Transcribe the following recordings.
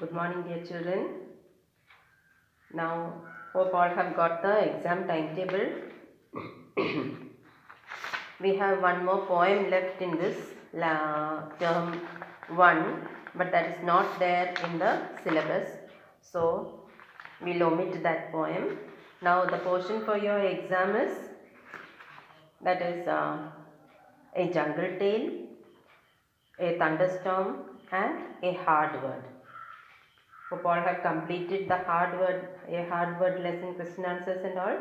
Good morning, dear children. Now, hope all have got the exam timetable. We have one more poem left in this term 1, but that is not there in the syllabus. So, we'll omit that poem. Now, the portion for your exam is that is a jungle tale, a thunderstorm, and a hard word. Hope all have completed the a hard word lesson, question answers and all.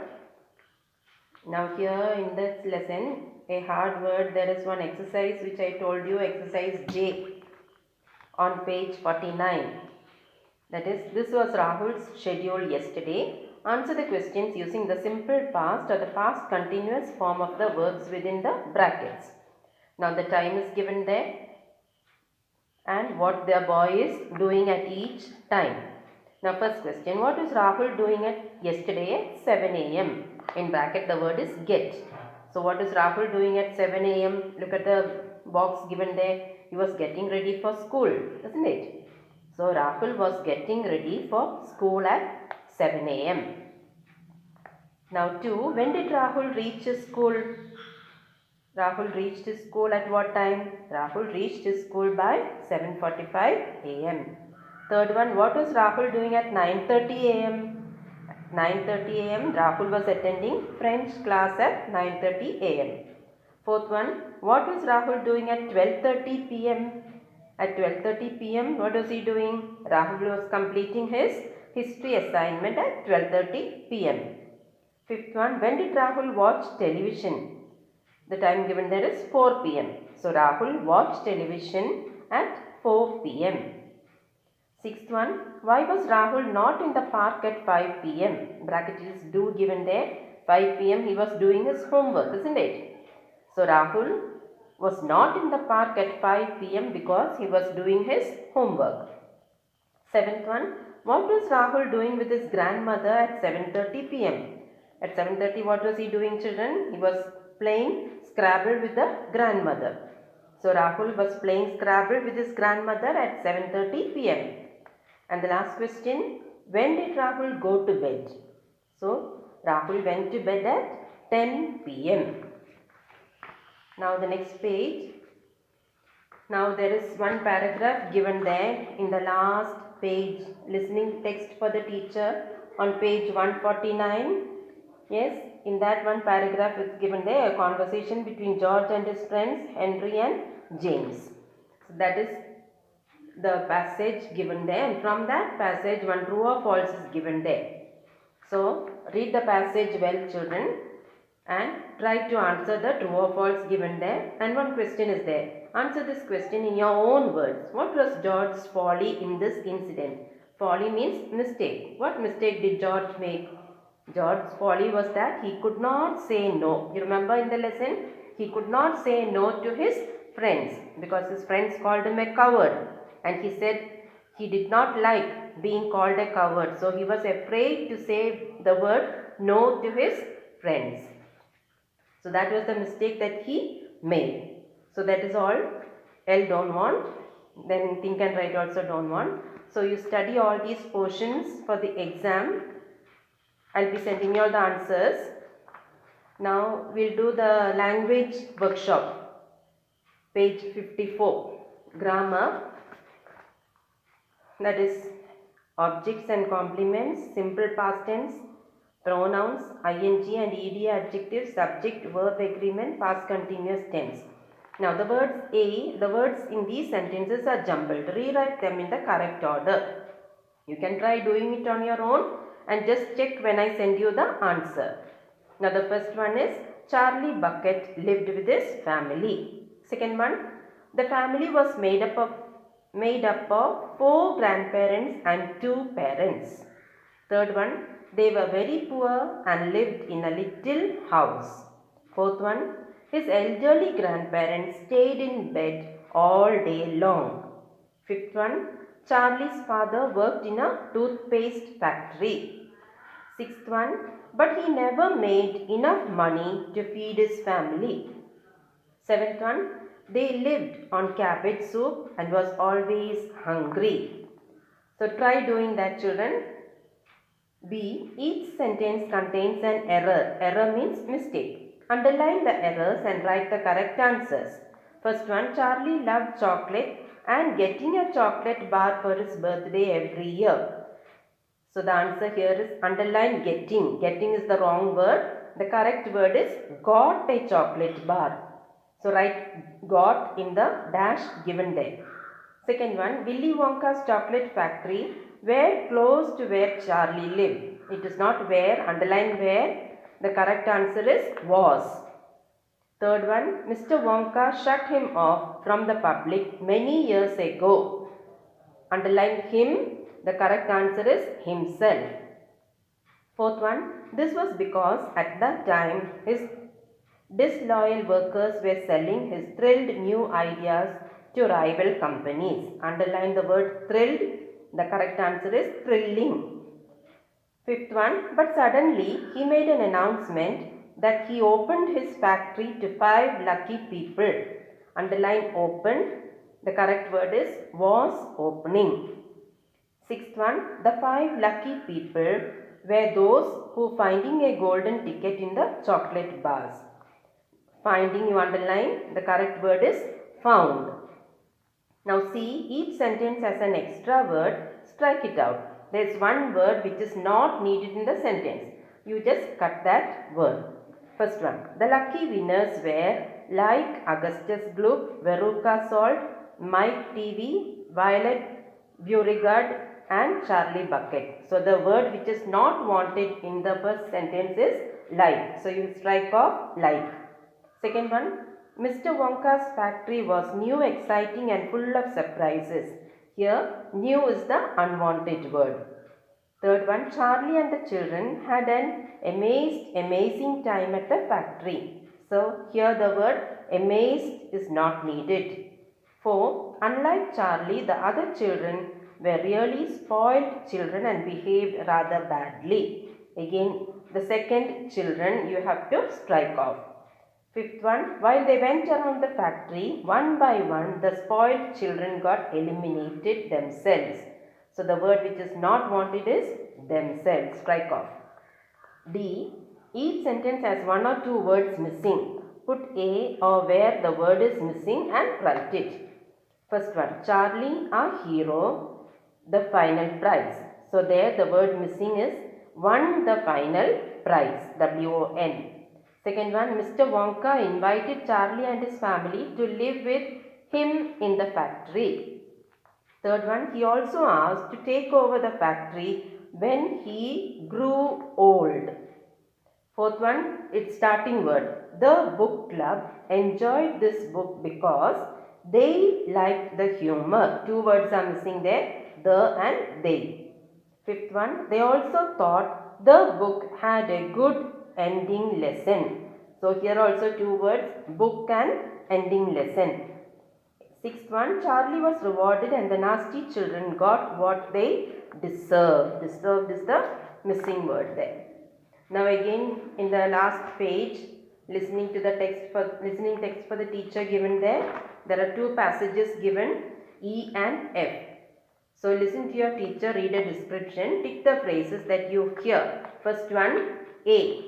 Now here in this lesson, a hard word, there is one exercise which I told you, exercise J on page 49. That is, this was Rahul's schedule yesterday. Answer the questions using the simple past or the past continuous form of the verbs within the brackets. Now the time is given there and what the boy is doing at each time. Now first question, what is Rahul doing at yesterday at 7 a.m.? In bracket the word is get. So what is Rahul doing at 7 a.m.? Look at the box given there. He was getting ready for school, isn't it? So Rahul was getting ready for school at 7 a.m. Now 2, when did Rahul reach his school? Rahul reached his school at what time? Rahul reached his school by 7:45 a.m. Third one, what was Rahul doing at 9:30 a.m.? 9:30 a.m. Rahul was attending French class at 9:30 a.m. Fourth one, what was Rahul doing at 12:30 p.m.? At 12:30 p.m. what was he doing? Rahul was completing his history assignment at 12:30 p.m. Fifth one, when did Rahul watch television? The time given there is 4 p.m. So Rahul watched television at 4 p.m. Sixth one, why was Rahul not in the park at 5 p.m.? Bracket is do given there. 5 p.m. he was doing his homework, isn't it? So Rahul was not in the park at 5 p.m. because he was doing his homework. Seventh one, what was Rahul doing with his grandmother at 7:30 p.m.? At 7:30 what was he doing, children? He was playing Scrabble with the grandmother. So Rahul was playing Scrabble with his grandmother at 7:30 p.m. And the last question, when did Rahul go to bed? So Rahul went to bed at 10 p.m. Now the next page. Now there is one paragraph given there in the last page, listening text for the teacher on page 149. Yes, in that one paragraph is given there, a conversation between George and his friends Henry and James. So that is the passage given there, and from that passage one true or false is given there. So read the passage well, children, and try to answer the true or false given there, and one question is there. Answer this question in your own words. What was George's folly in this incident? Folly means mistake. What mistake did George make? George's folly was that he could not say no. You remember in the lesson? He could not say no to his friends because his friends called him a coward. And he said he did not like being called a coward. So he was afraid to say the word no to his friends. So that was the mistake that he made. So that is all. L don't want. Then think and write also don't want. So you study all these portions for the exam. I'll be sending you all the answers. Now we'll do the language workshop. Page 54. Grammar. That is objects and complements, simple past tense, pronouns, ing and ed adjectives, subject, verb agreement, past continuous tense. Now the words in these sentences are jumbled. Rewrite them in the correct order. You can try doing it on your own and just check when I send you the answer. Now the first one is Charlie Bucket lived with his family. Second one, the family was made up of 4 grandparents and 2 parents. Third one, they were very poor and lived in a little house. Fourth one, his elderly grandparents stayed in bed all day long. Fifth one, Charlie's father worked in a toothpaste factory. Sixth one, but he never made enough money to feed his family. Seventh one, they lived on cabbage soup and was always hungry. So try doing that, children. B. Each sentence contains an error. Error means mistake. Underline the errors and write the correct answers. First one, Charlie loved chocolate and getting a chocolate bar for his birthday every year. So the answer here is underline getting. Getting is the wrong word. The correct word is got a chocolate bar. So write got in the dash given there. Second one, Willy Wonka's chocolate factory were close to where Charlie lived. It is not where, underline where. The correct answer is was. Third one, Mr. Wonka shut him off from the public many years ago. Underline him. The correct answer is himself. Fourth one, this was because at that time his disloyal workers were selling his thrilled new ideas to rival companies. Underline the word thrilled. The correct answer is thrilling. Fifth one, but suddenly he made an announcement that he opened his factory to 5 lucky people. Underline opened. The correct word is was opening. Sixth one, the 5 lucky people were those who finding a golden ticket in the chocolate bars. Finding you underline. The correct word is found. Now see, each sentence has an extra word. Strike it out. There is one word which is not needed in the sentence. You just cut that word. First one. The lucky winners were like Augustus Gloop, Veruca Salt, Mike TV, Violet Beauregard and Charlie Bucket. So the word which is not wanted in the first sentence is like. So you strike off like. Second one. Mr. Wonka's factory was new, exciting and full of surprises. Here, new is the unwanted word. Third one, Charlie and the children had an amazing time at the factory. So, here the word amazed is not needed. Four, unlike Charlie, the other children were really spoiled children and behaved rather badly. Again, the second children you have to strike off. Fifth one, while they went around the factory, one by one, the spoiled children got eliminated themselves. So the word which is not wanted is themselves. Strike off. D, each sentence has 1 or 2 words missing. Put a or where the word is missing and write it. First one, Charlie, our hero, the final prize. So there the word missing is won the final prize. W-O-N. Second one, Mr. Wonka invited Charlie and his family to live with him in the factory. Third one, he also asked to take over the factory when he grew old. Fourth one, its starting word. The book club enjoyed this book because they liked the humor. 2 words are missing there, the and they. Fifth one, they also thought the book had a good ending lesson. So here also 2 words, book and ending lesson. Sixth one, Charlie was rewarded and the nasty children got what they deserved. Deserved is the missing word there. Now again in the last page, listening text for the teacher given there. There are 2 passages given, E and F. So listen to your teacher, read a description, tick the phrases that you hear. First one, A.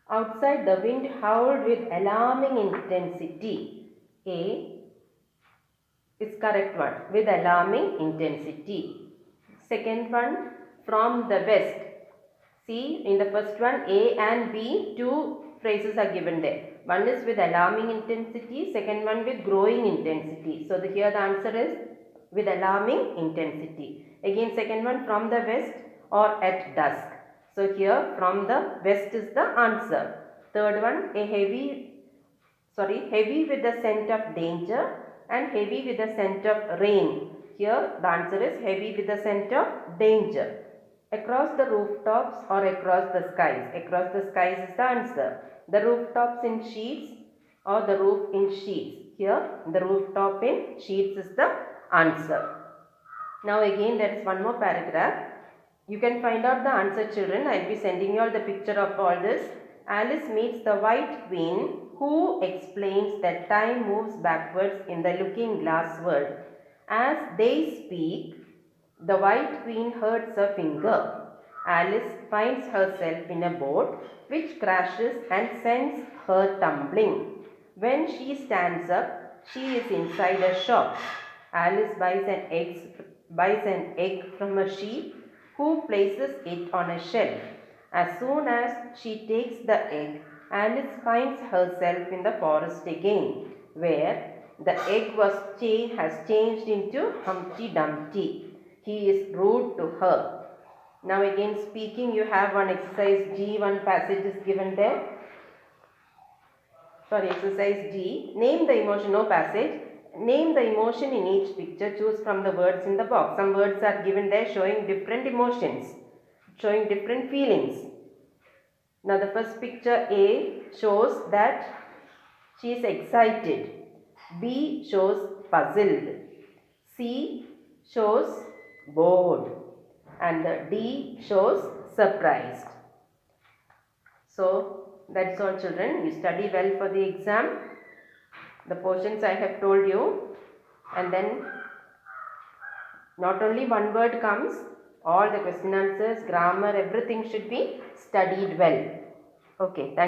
Outside the wind howled with alarming intensity. A is correct one, with alarming intensity. Second one, from the west. See, in the first one, A and B, 2 phrases are given there. One is with alarming intensity, second one with growing intensity. So here the answer is with alarming intensity. Again, second one, from the west or at dusk. So here from the west is the answer. Third one, heavy with the scent of danger and heavy with the scent of rain. Here the answer is heavy with the scent of danger. Across the rooftops or across the skies. Across the skies is the answer. The rooftops in sheets or the roof in sheets. Here the rooftop in sheets is the answer. Now again there is one more paragraph. You can find out the answer, children. I will be sending you all the picture of all this. Alice meets the White Queen who explains that time moves backwards in the looking glass world. As they speak, the White Queen hurts a finger. Alice finds herself in a boat which crashes and sends her tumbling. When she stands up, she is inside a shop. Alice buys an egg from a sheep who places it on a shelf. As soon as she takes the egg, Alice finds herself in the forest again, where the egg has changed into Humpty Dumpty. He is rude to her. Now again speaking, you have one exercise G, one passage is given there. Sorry, exercise G. Name the emotion, no passage. Name the emotion in each picture. Choose from the words in the box. Some words are given there showing different emotions, showing different feelings. Now the first picture A shows that she is excited. B shows puzzled. C shows bored. And the D shows surprised. So that's all, children. You study well for the exam. The portions I have told you, and then not only one word comes, all the question answers, grammar, everything should be studied well. Okay, thank you.